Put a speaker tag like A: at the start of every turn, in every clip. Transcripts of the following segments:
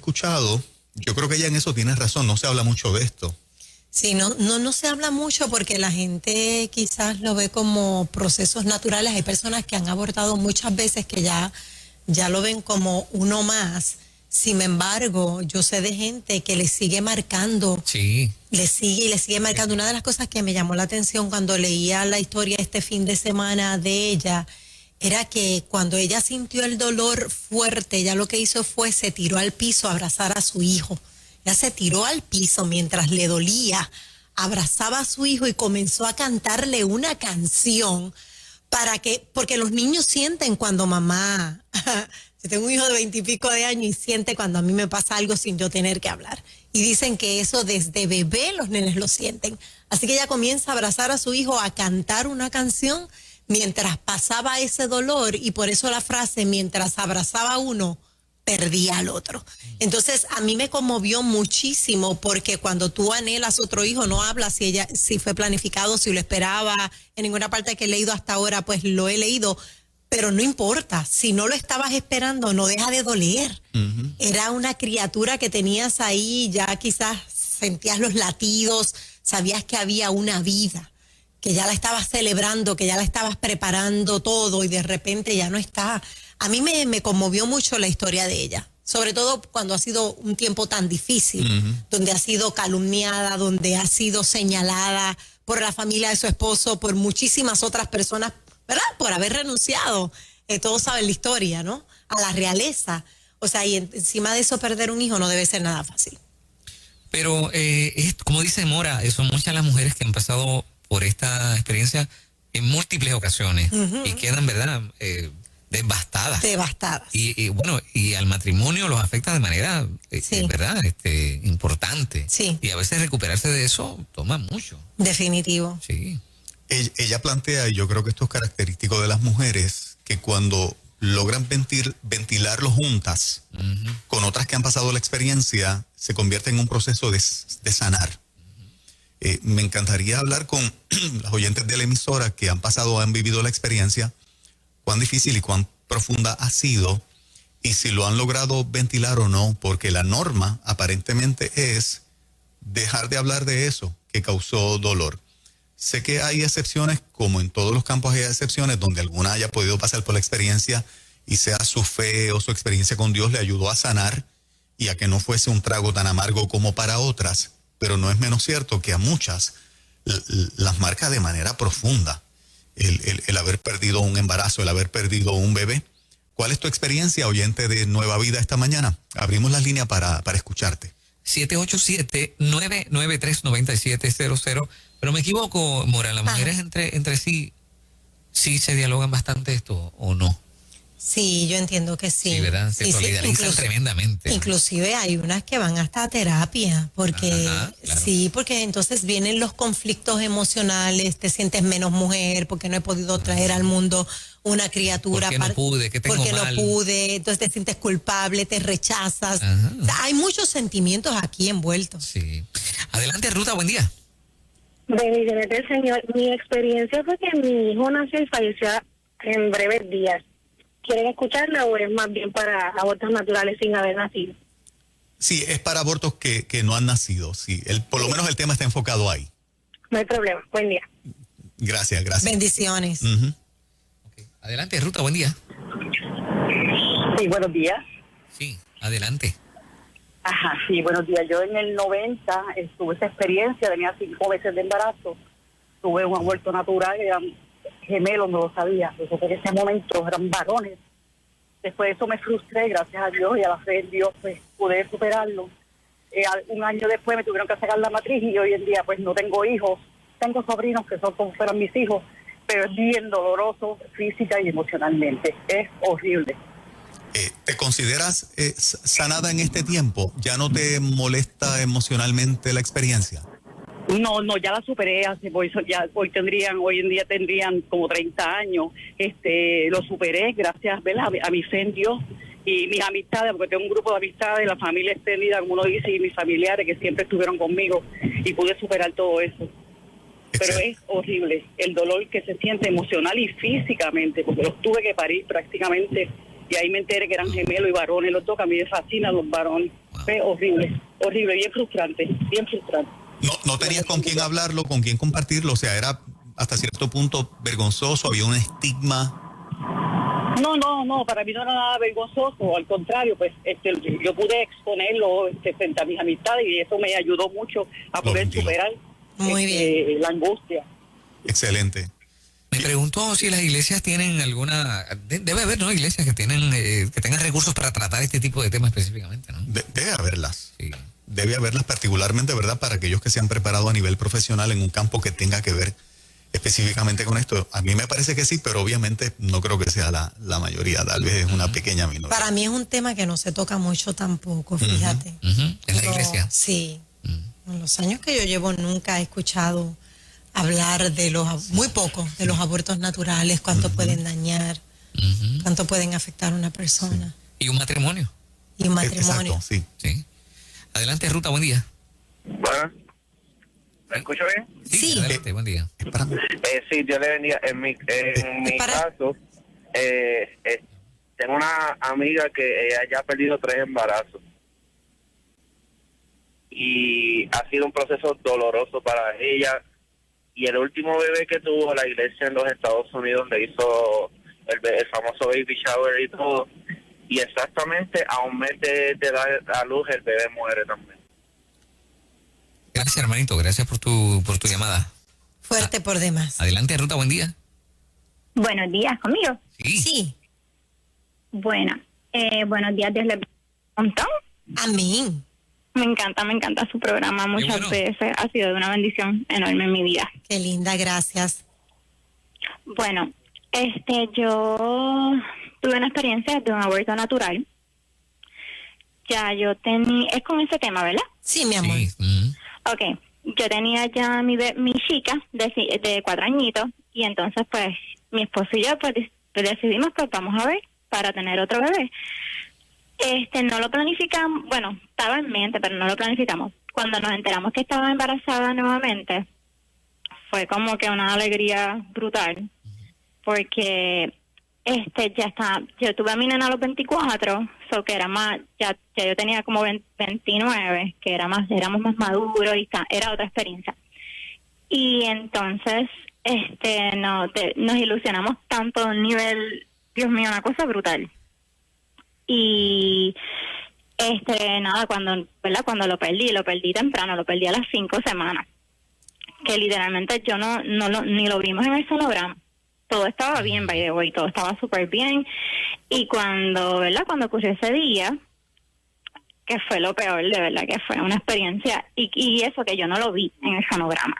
A: escuchado, yo creo que ella en eso tiene razón, no se habla mucho de esto.
B: Sí, no se habla mucho porque la gente quizás lo ve como procesos naturales. Hay personas que han abortado muchas veces que ya lo ven como uno más. Sin embargo, yo sé de gente que le sigue marcando.
C: Sí.
B: Le sigue marcando. Una de las cosas que me llamó la atención cuando leía la historia este fin de semana de ella era que cuando ella sintió el dolor fuerte, ella lo que hizo fue se tiró al piso a abrazar a su hijo. Ella se tiró al piso mientras le dolía, abrazaba a su hijo y comenzó a cantarle una canción porque los niños sienten cuando mamá, yo tengo un hijo de 20 y pico de años y siente cuando a mí me pasa algo sin yo tener que hablar. Y dicen que eso desde bebé los nenes lo sienten. Así que ella comienza a abrazar a su hijo, a cantar una canción mientras pasaba ese dolor, y por eso la frase, mientras abrazaba a uno, perdía al otro. Entonces a mí me conmovió muchísimo, porque cuando tú anhelas otro hijo, no hablas si fue planificado, si lo esperaba. En ninguna parte que he leído hasta ahora, pues lo he leído, pero no importa, si no lo estabas esperando, no deja de doler. Era una criatura que tenías ahí, ya quizás sentías los latidos, sabías que había una vida, que ya la estabas celebrando, que ya la estabas preparando todo, y de repente ya no está. A mí me conmovió mucho la historia de ella, sobre todo cuando ha sido un tiempo tan difícil, donde ha sido calumniada, donde ha sido señalada por la familia de su esposo, por muchísimas otras personas, ¿verdad? Por haber renunciado. Todos saben la historia, ¿no? A la realeza. O sea, y encima de eso perder un hijo no debe ser nada fácil.
C: Pero como dice Mora, son muchas las mujeres que han pasado por esta experiencia en múltiples ocasiones y quedan, ¿verdad?, devastadas.
B: Devastadas.
C: Y bueno, y al matrimonio los afecta de manera,
B: Sí.
C: ¿verdad?, importante.
B: Sí.
C: Y a veces recuperarse de eso toma mucho.
B: Definitivo.
C: Sí.
A: Ella plantea, y yo creo que esto es característico de las mujeres, que cuando logran ventilarlo juntas con otras que han pasado la experiencia, se convierte en un proceso de sanar. Me encantaría hablar con las oyentes de la emisora que han vivido la experiencia, cuán difícil y cuán profunda ha sido, y si lo han logrado ventilar o no, porque la norma aparentemente es dejar de hablar de eso que causó dolor. Sé que hay excepciones, como en todos los campos hay excepciones, donde alguna haya podido pasar por la experiencia y sea su fe o su experiencia con Dios le ayudó a sanar y a que no fuese un trago tan amargo como para otras, pero no es menos cierto que a muchas las marca de manera profunda el haber perdido un embarazo, el haber perdido un bebé. ¿Cuál es tu experiencia, oyente de Nueva Vida, esta mañana? Abrimos las líneas para escucharte.
C: 787-993-9700. Pero me equivoco, Mora, las mujeres entre sí se dialogan bastante esto, ¿o no?
B: Sí, yo entiendo que sí.
C: Sí, ¿verdad? Se solidarizan tremendamente.
B: Inclusive hay unas que van hasta terapia, porque
C: claro.
B: Sí, porque entonces vienen los conflictos emocionales, te sientes menos mujer, porque no he podido traer al mundo una criatura.
C: Porque no pude, que tengo
B: porque
C: mal.
B: no pude, entonces te sientes culpable, te rechazas. O sea, hay muchos sentimientos aquí envueltos.
C: Sí. Adelante, Ruta, buen día.
D: Bendiciones del Señor. Mi experiencia fue que mi hijo nació y falleció en breves días. ¿Quieren escucharla o es más bien para abortos naturales sin haber nacido?
A: Sí, es para abortos que no han nacido. Sí, por lo menos el tema está enfocado ahí.
D: No hay problema. Buen día.
A: Gracias.
B: Bendiciones.
C: Okay. Adelante, Ruta, buen día.
E: Sí, buenos días.
C: Sí, adelante.
E: Ajá, sí, buenos días. Yo en el 90 tuve esa experiencia, tenía 5 meses de embarazo, tuve un aborto natural, eran gemelos, no lo sabía, yo en ese momento eran varones. Después de eso me frustré, gracias a Dios y a la fe en Dios, pues pude superarlo. Un año después me tuvieron que sacar la matriz y hoy en día pues no tengo hijos, tengo sobrinos que son como fueran mis hijos, pero es bien doloroso física y emocionalmente, es horrible.
A: ¿Te consideras sanada en este tiempo? ¿Ya no te molesta emocionalmente la experiencia?
E: No, ya la superé hoy en día tendrían como 30 años. Lo superé gracias, ¿verdad?, a mi fe en Dios y mis amistades, porque tengo un grupo de amistades, la familia extendida, como uno dice, y mis familiares que siempre estuvieron conmigo y pude superar todo eso. Pero es horrible el dolor que se siente emocional y físicamente, porque los tuve que parir prácticamente y ahí me enteré que eran gemelos y varones, los dos, que a mí me fascinan los varones.
C: Wow.
E: Fue horrible, horrible, bien frustrante, bien frustrante.
A: No tenías con quién hablarlo, con quién compartirlo, o sea, era hasta cierto punto vergonzoso, había un estigma.
E: No, para mí no era nada vergonzoso, al contrario, pues yo pude exponerlo frente a mis amistades y eso me ayudó mucho a poder superar
B: Muy bien.
E: la angustia.
A: Excelente.
C: Me pregunto si las iglesias tienen alguna, debe haber, ¿no? Iglesias que tienen, que tengan recursos para tratar este tipo de temas específicamente, ¿no?
A: Debe haberlas.
C: Sí.
A: Debe haberlas particularmente, ¿verdad? Para aquellos que se han preparado a nivel profesional en un campo que tenga que ver específicamente con esto. A mí me parece que sí, pero obviamente no creo que sea la mayoría, tal vez es una pequeña minoría.
B: Para mí es un tema que no se toca mucho tampoco, fíjate.
C: En la iglesia.
B: Sí. En los años que yo llevo nunca he escuchado hablar de muy poco, de los abortos naturales, cuánto pueden dañar, cuánto pueden afectar a una persona.
C: Y un matrimonio.
B: Y un matrimonio.
A: Exacto, sí.
C: Sí. Adelante, Ruta, buen día.
F: Bueno, ¿me escucho bien?
B: Sí.
C: Adelante, buen día.
A: Espérame.
F: Sí, Dios le bendiga. En mi caso, tengo una amiga que ella ya ha perdido 3 embarazos. Y ha sido un proceso doloroso para ella. Y el último bebé que tuvo, la iglesia en los Estados Unidos le hizo el famoso baby shower y todo. Y exactamente a un mes de dar a luz, el bebé muere también.
C: Gracias, hermanito. Gracias por tu llamada.
B: Fuerte por demás.
C: Adelante, Ruta, buen día.
G: Buenos días, ¿conmigo?
B: Sí.
G: Bueno, buenos días, Dios les bendiga un montón.
B: Amén.
G: Me encanta su programa muchas
C: bueno.
G: veces. Ha sido de una bendición enorme en mi vida.
B: Qué linda, gracias.
G: Bueno, yo tuve una experiencia de un aborto natural. Ya yo tenía, es con ese tema, ¿verdad?
B: Sí, mi amor.
C: Sí.
G: Ok, yo tenía ya mi chica de 4 añitos y entonces pues mi esposo y yo pues decidimos pues vamos a ver para tener otro bebé. No lo planificamos, bueno, estaba en mente, pero no lo planificamos. Cuando nos enteramos que estaba embarazada nuevamente, fue como que una alegría brutal, porque yo tuve a mi nena a los 24, so que era más, ya yo tenía como 29, que éramos más maduros y era otra experiencia. Y entonces, nos ilusionamos tanto a un nivel, Dios mío, una cosa brutal. Y cuando lo perdí temprano, lo perdí a las 5 semanas, que literalmente yo ni lo vimos en el sonograma. Todo estaba bien, by the way, todo estaba súper bien. Y cuando ocurrió ese día, que fue lo peor, de verdad, que fue una experiencia, y eso que yo no lo vi en el sonograma.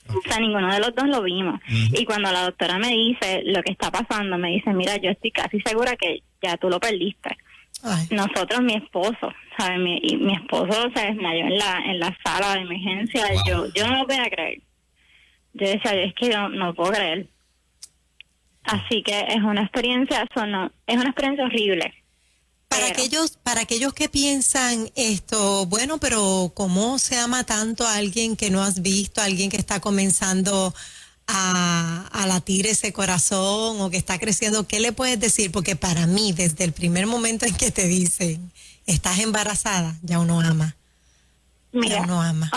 G: O sea, ninguno de los dos lo vimos. Y cuando la doctora me dice lo que está pasando, me dice, mira, yo estoy casi segura que ya tú lo perdiste.
B: Ay.
G: Nosotros, mi esposo, ¿sabes? Mi esposo se desmayó en la sala de emergencia.
C: Wow.
G: Yo no lo podía creer. Yo decía, es que yo no puedo creer. Así que es una experiencia, es una experiencia horrible.
B: Para aquellos que piensan esto, bueno, pero ¿cómo se ama tanto a alguien que no has visto, a alguien que está comenzando a latir ese corazón o que está creciendo? ¿Qué le puedes decir? Porque para mí, desde el primer momento en que te dicen, estás embarazada, ya uno ama.
G: Mira,
B: ya uno ama.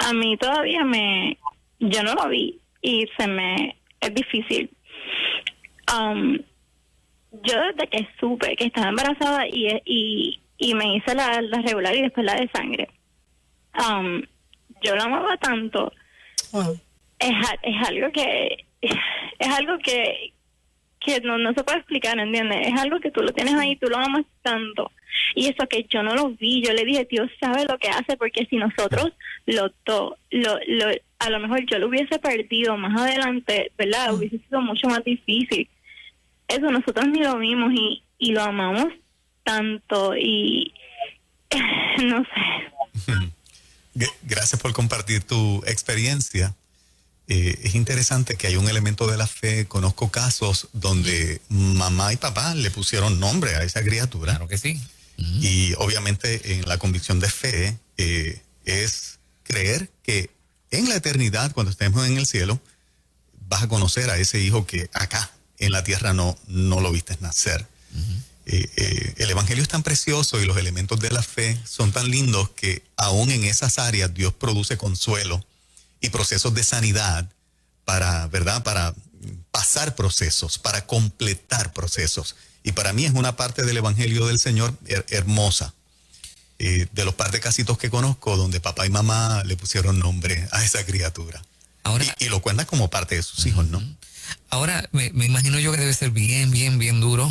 G: a mí todavía yo no lo vi y es difícil. Yo desde que supe que estaba embarazada y me hice la regular y después la de sangre, yo la amaba tanto.
B: Wow.
G: Es algo que no se puede explicar, ¿entiendes? Es algo que tú lo tienes ahí, tú lo amas tanto. Y eso que yo no lo vi, yo le dije, Dios sabe lo que hace, porque si nosotros a lo mejor yo lo hubiese perdido más adelante, ¿verdad? Hubiese sido mucho más difícil. Eso nosotros ni lo vimos y lo amamos tanto y no sé.
A: Gracias por compartir tu experiencia. Es interesante que hay un elemento de la fe. Conozco casos donde mamá y papá le pusieron nombre a esa criatura.
C: Claro que sí.
A: Y obviamente en la convicción de fe es creer que en la eternidad, cuando estemos en el cielo, vas a conocer a ese hijo que acá en la tierra no lo viste nacer. El Evangelio es tan precioso y los elementos de la fe son tan lindos que aún en esas áreas Dios produce consuelo y procesos de sanidad para, ¿verdad? Para pasar procesos, para completar procesos. Y para mí es una parte del Evangelio del Señor hermosa. De los par de casitos que conozco donde papá y mamá le pusieron nombre a esa criatura.
C: Ahora,
A: y lo cuentan como parte de sus hijos, ¿no?
C: Ahora, me imagino yo que debe ser bien duro.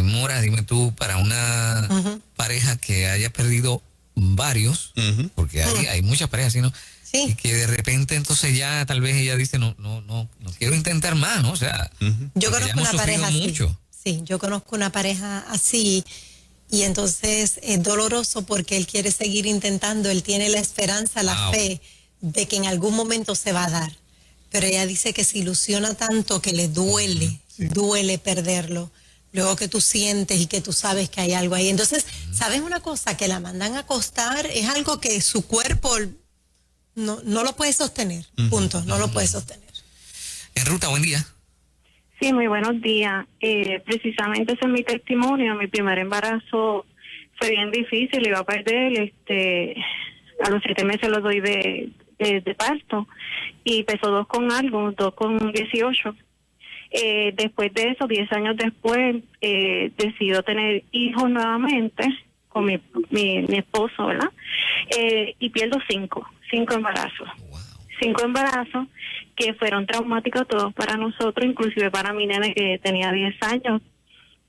C: Mora, dime tú, para una pareja que haya perdido varios, porque hay muchas parejas, ¿sí, no?
B: Sí.
C: Y que de repente entonces ya tal vez ella dice, no quiero intentar más, ¿no? O sea,
B: yo conozco una pareja
C: mucho.
B: así. Sí, yo conozco una pareja así. Y entonces es doloroso porque él quiere seguir intentando, él tiene la esperanza, la fe de que en algún momento se va a dar. Pero ella dice que se ilusiona tanto que le duele perderlo. Luego que tú sientes y que tú sabes que hay algo ahí. Entonces, ¿sabes una cosa? Que la mandan a acostar, es algo que su cuerpo no lo puede sostener, punto, no lo puede sostener.
C: En ruta, buen día.
H: Sí, muy buenos días. Precisamente ese es mi testimonio. Mi primer embarazo fue bien difícil, iba a perder. A los 7 meses lo doy de parto y pesó 2 con algo, 2 con 18. Después de eso, 10 años después, decido tener hijos nuevamente con mi esposo, ¿verdad? Y pierdo 5 embarazos.
C: Wow.
H: 5 embarazos que fueron traumáticos todos para nosotros, inclusive para mi nene que tenía 10 años,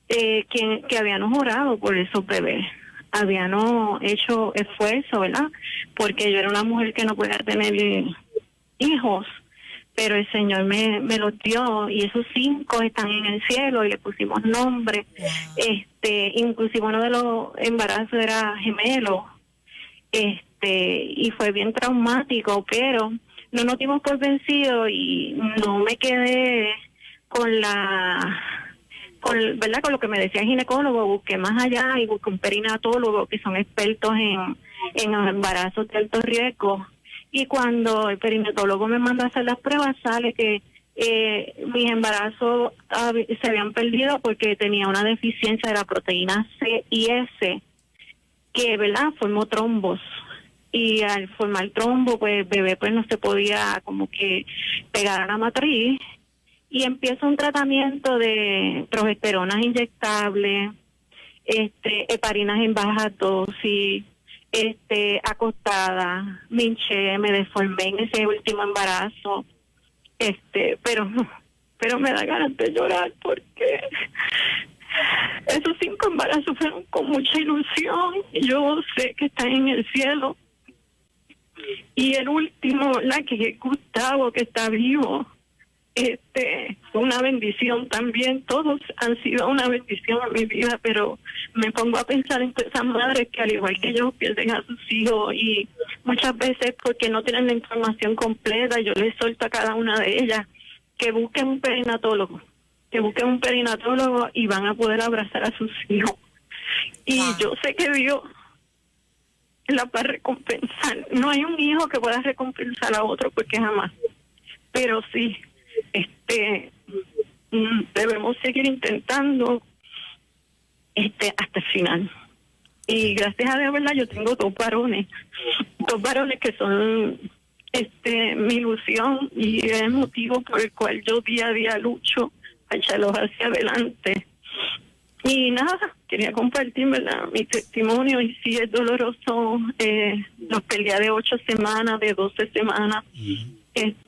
H: que habíamos orado por esos bebés, habíamos hecho esfuerzo, ¿verdad? Porque yo era una mujer que no podía tener hijos, pero el Señor me los dio y esos 5 están en el cielo y le pusimos nombre. Inclusive uno de los embarazos era gemelo, y fue bien traumático, pero no nos dimos por vencido y no me quedé ¿verdad? Con lo que me decía el ginecólogo. Busqué más allá y busqué un perinatólogo que son expertos en los embarazos de alto riesgo. Y cuando el perinatólogo me mandó a hacer las pruebas, sale que mis embarazos se habían perdido porque tenía una deficiencia de la proteína C y S, que, ¿verdad?, formó trombos. Y al formar trombo, pues el bebé pues no se podía como que pegar a la matriz. Y empiezo un tratamiento de progesteronas inyectables, heparinas en baja dosis, acostada, me hinché, me deformé en ese último embarazo, pero me da ganas de llorar porque esos 5 embarazos fueron con mucha ilusión. Yo sé que están en el cielo. Y el último, que es Gustavo, que está vivo, fue una bendición también. Todos han sido una bendición en mi vida, pero me pongo a pensar en todas esas madres que, al igual que yo, pierden a sus hijos y muchas veces porque no tienen la información completa. Yo les suelto a cada una de ellas que busquen un perinatólogo, y van a poder abrazar a sus hijos. Y yo sé que Dios la va a recompensar. No hay un hijo que pueda recompensar a otro, porque jamás. Pero sí, debemos seguir intentando hasta el final. Y gracias a Dios, ¿verdad? Yo tengo 2 varones que son mi ilusión y el motivo por el cual yo día a día lucho a echarlos hacia adelante. Y nada, quería compartir, ¿verdad?, mi testimonio. Y sí, es doloroso. Los peleé de 8 semanas, de 12 semanas.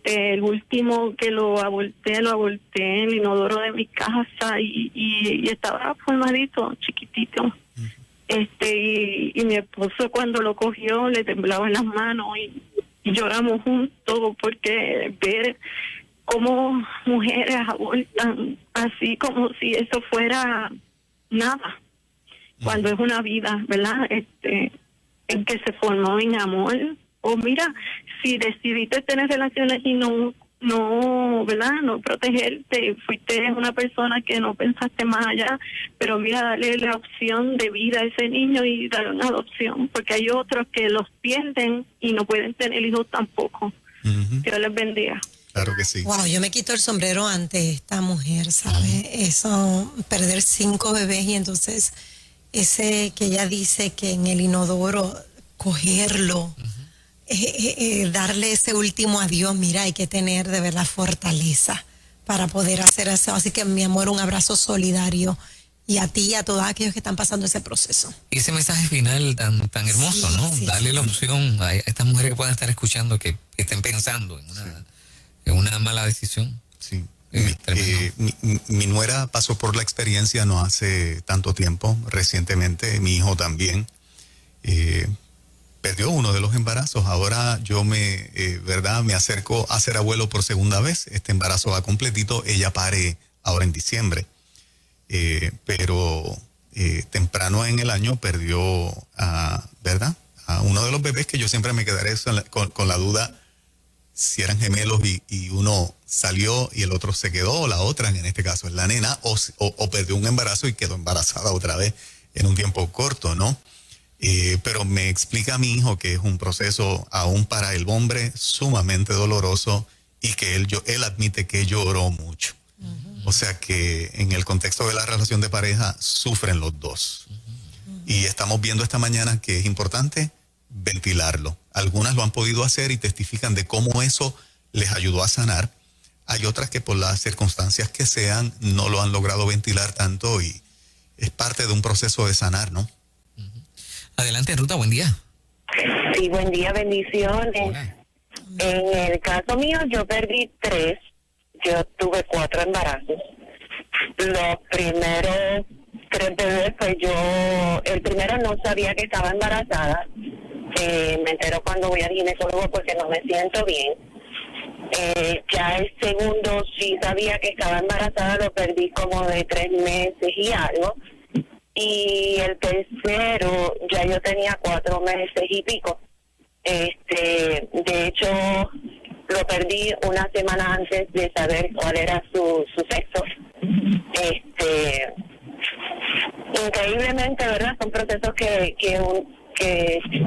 H: El último que lo aborté en el inodoro de mi casa y estaba formadito, chiquitito. Y mi esposo, cuando lo cogió, le temblaban las manos y lloramos juntos porque ver cómo mujeres abortan así como si eso fuera nada, cuando es una vida, ¿verdad?, en que se formó en amor. O mira, si decidiste tener relaciones y no, ¿verdad?, no protegerte, fuiste una persona que no pensaste más allá, pero mira, darle la opción de vida a ese niño y darle una adopción, porque hay otros que los pierden y no pueden tener hijos tampoco. Dios les bendiga.
A: Claro que sí.
B: Wow, yo me quito el sombrero ante esta mujer, ¿sabes? Eso, perder 5 bebés y entonces ese que ella dice que en el inodoro, cogerlo, darle ese último adiós, mira, hay que tener de verdad fortaleza para poder hacer eso. Así que, mi amor, un abrazo solidario. Y a ti y a todos aquellos que están pasando ese proceso.
C: Y ese mensaje final tan hermoso,
B: Sí,
C: ¿no?
B: sí,
C: Darle la opción a estas mujeres que puedan estar escuchando, que estén pensando en una mala decisión.
A: Sí.
C: Tremendo.
A: Mi nuera pasó por la experiencia no hace tanto tiempo, recientemente, mi hijo también. Perdió uno de los embarazos. Ahora yo me acerco a ser abuelo por segunda vez. Este embarazo va completito. Ella pare ahora en diciembre. Pero temprano en el año perdió a uno de los bebés que yo siempre me quedaré con la duda si eran gemelos y uno salió y el otro se quedó, o la otra, en este caso es la nena, o perdió un embarazo y quedó embarazada otra vez en un tiempo corto, ¿no? Pero me explica mi hijo que es un proceso aún para el hombre sumamente doloroso y que él admite que lloró mucho. O sea que en el contexto de la relación de pareja sufren los dos. Y estamos viendo esta mañana que es importante ventilarlo. Algunas lo han podido hacer y testifican de cómo eso les ayudó a sanar. Hay otras que por las circunstancias que sean no lo han logrado ventilar tanto y es parte de un proceso de sanar, ¿no?
C: Adelante, Ruta, buen día.
I: Sí, buen día, bendiciones.
C: Hola.
I: En el caso mío yo perdí 3. Yo tuve 4 embarazos. Los primeros 3 bebés, pues el primero no sabía que estaba embarazada. Me entero cuando voy al ginecólogo porque no me siento bien. Ya el segundo sí sabía que estaba embarazada, lo perdí como de 3 meses y algo. Y el tercero ya yo tenía 4 meses y pico. De hecho, lo perdí una semana antes de saber cuál era su sexo. Increíblemente, ¿verdad? Son procesos que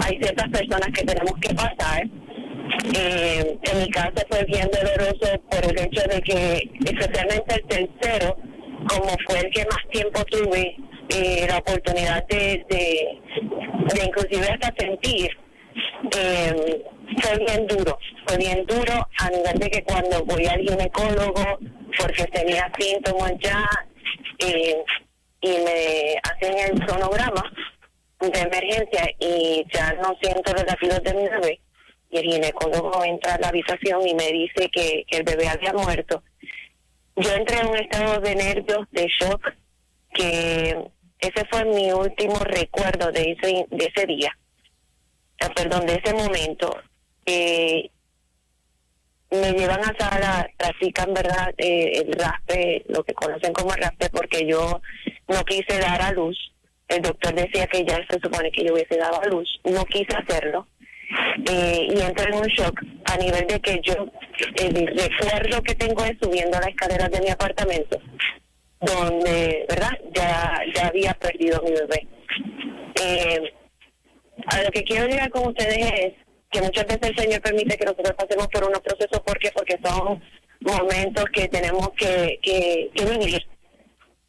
I: hay ciertas personas que tenemos que pasar. En mi caso fue bien doloroso por el hecho de que, especialmente el tercero, como fue el que más tiempo tuve, la oportunidad de inclusive hasta sentir, fue bien duro a nivel de que cuando voy al ginecólogo porque tenía síntomas ya y me hacen el sonograma de emergencia y ya no siento los latidos de mi bebé y el ginecólogo entra a la habitación y me dice que el bebé había muerto. Yo entré en un estado de nervios, de shock, que ese fue mi último recuerdo de ese día. De ese momento. Me llevan a sala, practican, ¿verdad? El raspe, lo que conocen como raspe, porque yo no quise dar a luz. El doctor decía que ya se supone que yo hubiese dado a luz. No quise hacerlo. Y entré en un shock a nivel de que el recuerdo que tengo es subiendo las escaleras de mi apartamento, donde, ¿verdad? Ya había perdido mi bebé. A lo que quiero llegar con ustedes es que muchas veces el Señor permite que nosotros pasemos por unos procesos. ¿Por qué? Porque son momentos que tenemos que vivir.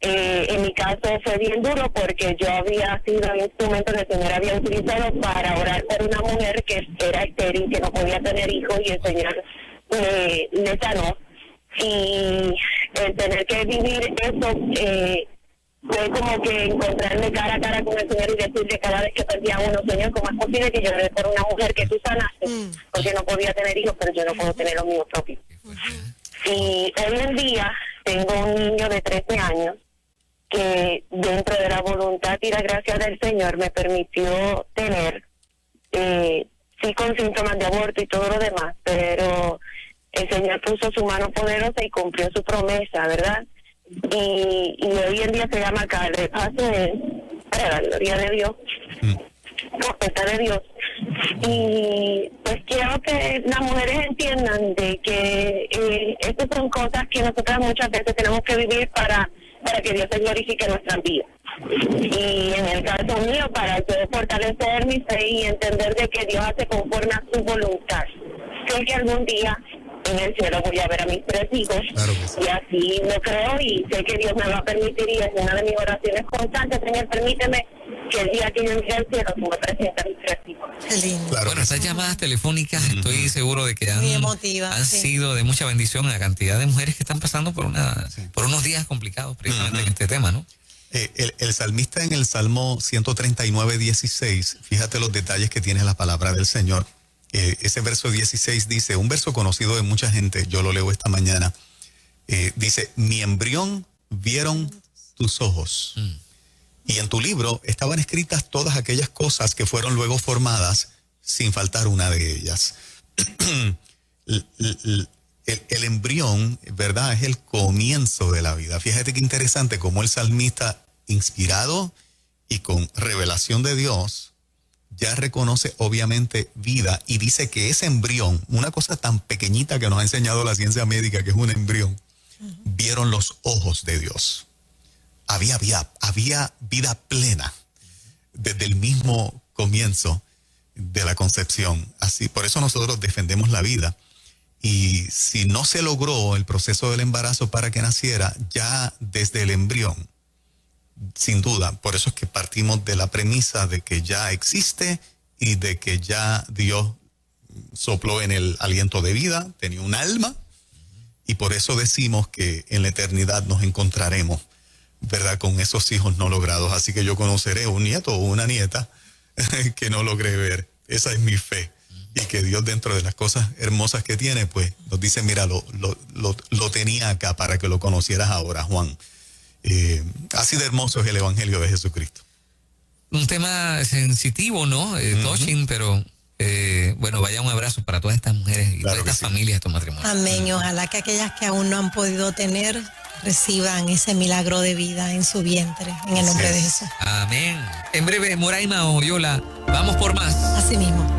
I: En mi caso fue bien duro porque yo había sido el instrumento que el Señor había utilizado para orar por una mujer que era estéril, que no podía tener hijos, y el Señor me sanó. Y el tener que vivir eso fue como que encontrarme cara a cara con el Señor y decirle cada vez que perdía uno: Señor, ¿cómo es posible que yo oré por una mujer que tú sanaste? Porque no podía tener hijos, pero yo no puedo tener los míos propios. Y hoy en día tengo un niño de 13 años que, dentro de la voluntad y la gracia del Señor, me permitió tener, sí, con síntomas de aborto y todo lo demás, pero el Señor puso su mano poderosa y cumplió su promesa, ¿verdad? Y hoy en día se llama Carlos. Para la gloria de Dios, profeta de Dios. Y pues quiero que las mujeres entiendan de que estas son cosas que nosotras muchas veces tenemos que vivir para que Dios se glorifique en nuestras vidas. Y en el caso mío, para yo fortalecer mi fe y entender de que Dios hace conforme a su voluntad. Sé que algún día en el cielo voy a ver a mis 3 hijos.
A: Claro que sí.
I: Y así lo creo y sé que Dios me va a permitir, y es una de mis oraciones constantes: Señor, permíteme que el día que yo llegue al cielo tú me presentes a mis 3 hijos.
B: Qué lindo.
A: Claro
C: Bueno,
A: que sí.
C: estas llamadas telefónicas estoy seguro de que
B: Muy emotiva,
C: han
B: sí.
C: sido de mucha bendición a la cantidad de mujeres que están pasando por unos días complicados precisamente en este tema, ¿no?
A: El salmista en el Salmo 139:16, fíjate los detalles que tiene la palabra del Señor. Ese verso 16 dice, un verso conocido de mucha gente, yo lo leo esta mañana, dice, mi embrión vieron tus ojos. Y en tu libro estaban escritas todas aquellas cosas que fueron luego formadas, sin faltar una de ellas. El embrión, ¿verdad? Es el comienzo de la vida. Fíjate qué interesante cómo el salmista, inspirado y con revelación de Dios, ya reconoce obviamente vida y dice que ese embrión, una cosa tan pequeñita que nos ha enseñado la ciencia médica, que es un embrión, vieron los ojos de Dios. Había vida plena desde el mismo comienzo de la concepción. Así, por eso nosotros defendemos la vida. Y si no se logró el proceso del embarazo para que naciera, ya desde el embrión, sin duda, por eso es que partimos de la premisa de que ya existe y de que ya Dios sopló en el aliento de vida, tenía un alma, y por eso decimos que en la eternidad nos encontraremos, ¿verdad?, con esos hijos no logrados. Así que yo conoceré un nieto o una nieta que no logré ver. Esa es mi fe. Y que Dios, dentro de las cosas hermosas que tiene, pues nos dice, mira, lo tenía acá para que lo conocieras ahora, Juan. Así de hermoso es el Evangelio de Jesucristo.
C: Un tema sensitivo, ¿no? Touching, pero bueno, vaya un abrazo para todas estas mujeres y
A: Claro
C: todas estas
A: que sí.
C: familias, estos matrimonios.
B: Amén. Y ojalá que aquellas que aún no han podido tener reciban ese milagro de vida en su vientre, en el nombre de Jesús.
C: Amén. En breve, Moraima Oyola, vamos por más.
B: Así mismo.